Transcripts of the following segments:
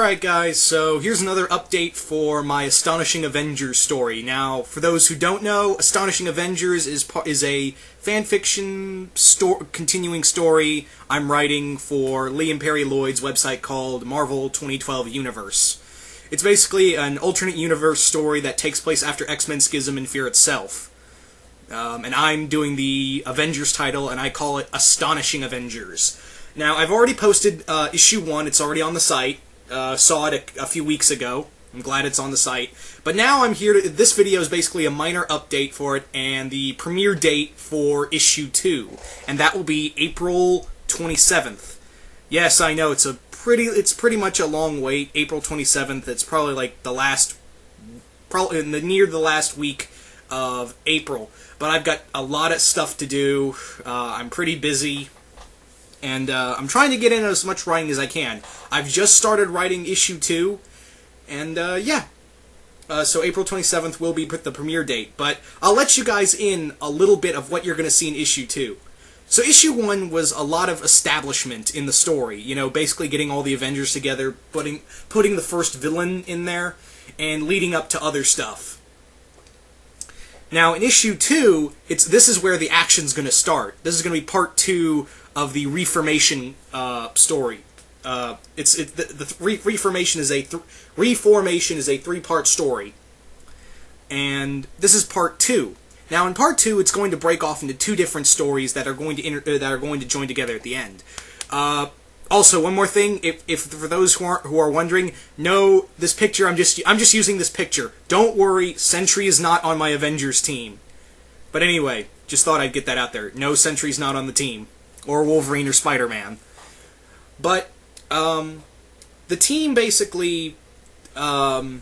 Alright guys, so here's another update for my Astonishing Avengers story. Now, for those who don't know, Astonishing Avengers is a fan-fiction continuing story I'm writing for Lee and Perry Lloyd's website called Marvel 2012 Universe. It's basically an alternate universe story that takes place after X-Men Schism and Fear Itself. And I'm doing the Avengers title, and I call it Astonishing Avengers. Now, I've already posted issue 1, it's already on the site. Saw it a few weeks ago. I'm glad it's on the site. But now I'm here to... This video is basically a minor update for it, and the premiere date for issue 2. And that will be April 27th. Yes, I know, it's pretty much a long wait. April 27th, it's probably like the last... near the last week of April. But I've got a lot of stuff to do. I'm pretty busy. And I'm trying to get in as much writing as I can. I've just started writing issue 2, and yeah. So April 27th will be the premiere date, but I'll let you guys in a little bit of what you're going to see in issue 2. So issue 1 was a lot of establishment in the story, you know, basically getting all the Avengers together, putting the first villain in there, and leading up to other stuff. Now, in issue 2, this is where the action's going to start. This is going to be part 2 of the Reformation story. Reformation is a 3-part story, and this is part 2. Now, in part 2, it's going to break off into 2 different stories that are going to join together at the end. Also, one more thing, if for those who are wondering, no, this picture I'm just using this picture. Don't worry, Sentry is not on my Avengers team. But anyway, just thought I'd get that out there. No, Sentry's not on the team. Or Wolverine or Spider-Man. But, the team basically, the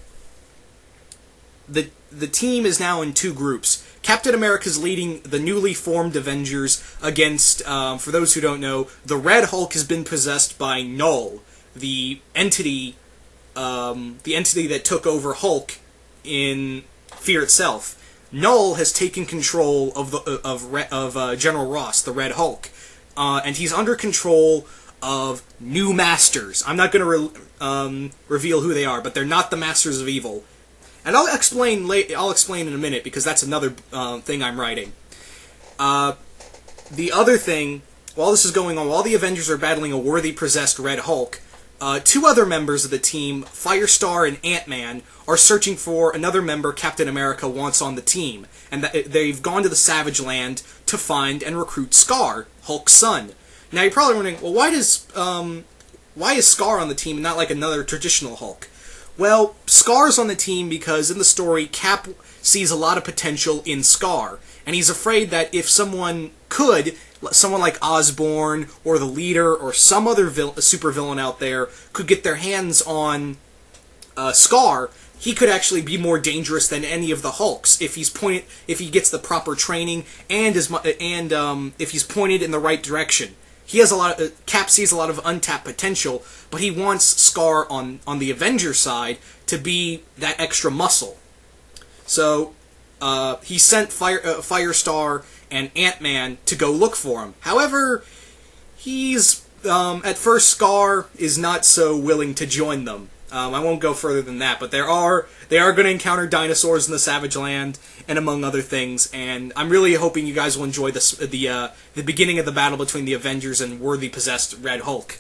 team is now in 2 groups. Captain America's leading the newly formed Avengers against, for those who don't know, the Red Hulk has been possessed by Null, the entity that took over Hulk in Fear Itself. Null has taken control of General Ross, the Red Hulk. And he's under control of new masters. I'm not going to reveal who they are, but they're not the Masters of Evil. And I'll explain in a minute, because that's another thing I'm writing. The other thing, while this is going on, while the Avengers are battling a worthy possessed Red Hulk, 2 other members of the team, Firestar and Ant-Man, are searching for another member Captain America wants on the team, and they've gone to the Savage Land to find and recruit Scar, Hulk's son. Now you're probably wondering, well, why is Scar on the team and not like another traditional Hulk? Well, Scar's on the team because in the story, Cap sees a lot of potential in Scar, and he's afraid that if someone like Osborn, or the Leader, or some other supervillain out there could get their hands on Scar, he could actually be more dangerous than any of the Hulks if he gets the proper training and if he's pointed in the right direction. Cap sees a lot of untapped potential, but he wants Scar on the Avengers side to be that extra muscle. So he sent Firestar and Ant-Man to go look for him. However, at first Scar is not so willing to join them. I won't go further than that, but they are going to encounter dinosaurs in the Savage Land, and among other things, and I'm really hoping you guys will enjoy the beginning of the battle between the Avengers and worthy possessed Red Hulk.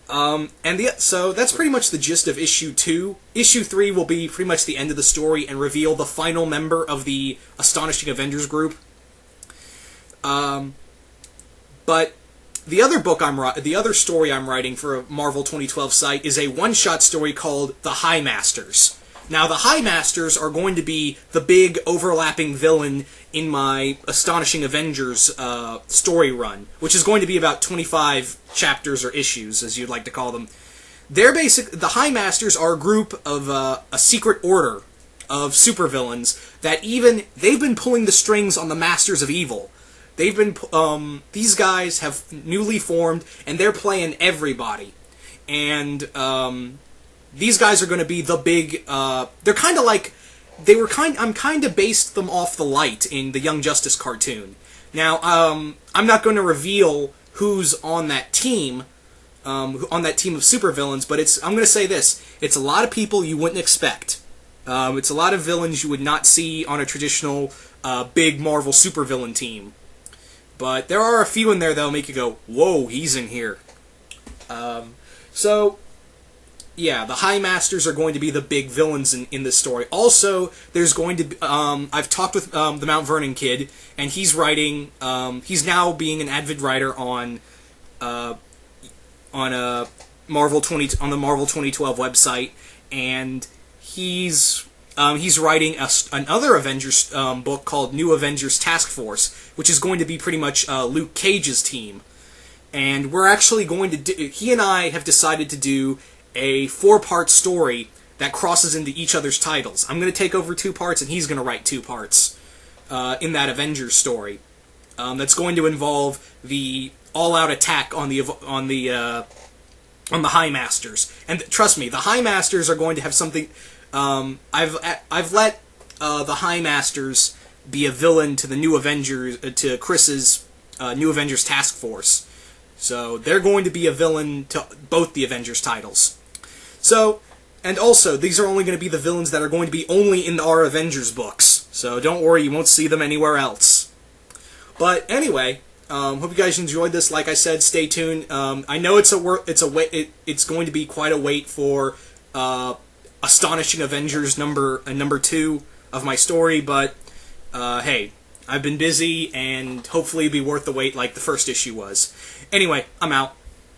So that's pretty much the gist of issue 2. Issue 3 will be pretty much the end of the story and reveal the final member of the Astonishing Avengers group. But the other story I'm writing for a Marvel 2012 site is a one-shot story called The High Masters. Now, the High Masters are going to be the big overlapping villain in my Astonishing Avengers story run, which is going to be about 25 chapters or issues, as you'd like to call them. The High Masters are a group of a secret order of supervillains that they've been pulling the strings on the Masters of Evil. These guys have newly formed, and they're playing everybody. And, these guys are going to be the big, they're kind of like, I'm kind of based them off the Light in the Young Justice cartoon. Now, I'm not going to reveal who's on that team, on that team of supervillains, but I'm going to say this. It's a lot of people you wouldn't expect. It's a lot of villains you would not see on a traditional big Marvel supervillain team. But there are a few in there that'll make you go, whoa, he's in here. So, yeah, the High Masters are going to be the big villains in this story. Also, there's going to be, I've talked with the Mount Vernon kid, and he's writing, he's now being an avid writer on the Marvel 2012 website, and he's writing another Avengers book called New Avengers Task Force, which is going to be pretty much Luke Cage's team. And we're actually going to he and I have decided to do a 4-part story that crosses into each other's titles. I'm going to take over 2 parts, and he's going to write 2 parts in that Avengers story. That's going to involve the all-out attack on the High Masters. And trust me, the High Masters are going to have something. I've let the High Masters be a villain to the New Avengers, to Chris's New Avengers Task Force. So they're going to be a villain to both the Avengers titles. So, and also, these are only going to be the villains that are going to be only in our Avengers books. So don't worry, you won't see them anywhere else. But anyway, hope you guys enjoyed this. Like I said, stay tuned. I know it's going to be quite a wait for Astonishing Avengers number 2 of my story, but hey, I've been busy, and hopefully it'll be worth the wait like the first issue was. Anyway, I'm out.